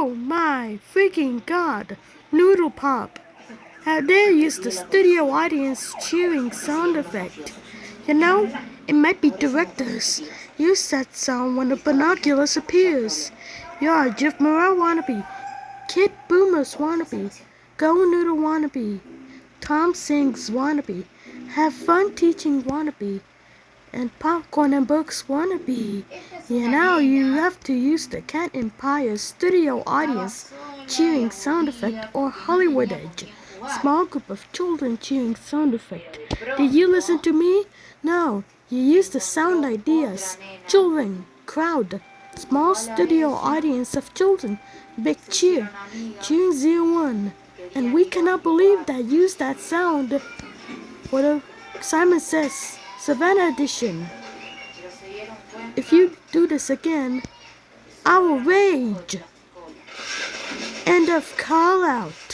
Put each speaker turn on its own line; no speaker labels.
Oh my freaking god, Noodle Pop. How dare use the studio audience cheering sound effect? You know, it might be directors. Use that sound when the binoculars appears. You're a Jeff Morrell wannabe, Kid Boomers wannabe, Go Noodle wannabe, Tom Sings wannabe, Have Fun Teaching wannabe, and Popcorn and Books wannabe. Now you have to use the Cat Empire studio audience cheering sound effect or Hollywood Edge small group of children cheering sound effect. Did you listen to me? No, you use the sound ideas. Children, crowd, small studio audience of children, big cheer, cheering 01. And we cannot believe that use that sound for the Simon Says Savannah edition. If you do this again, I will rage. End of call out.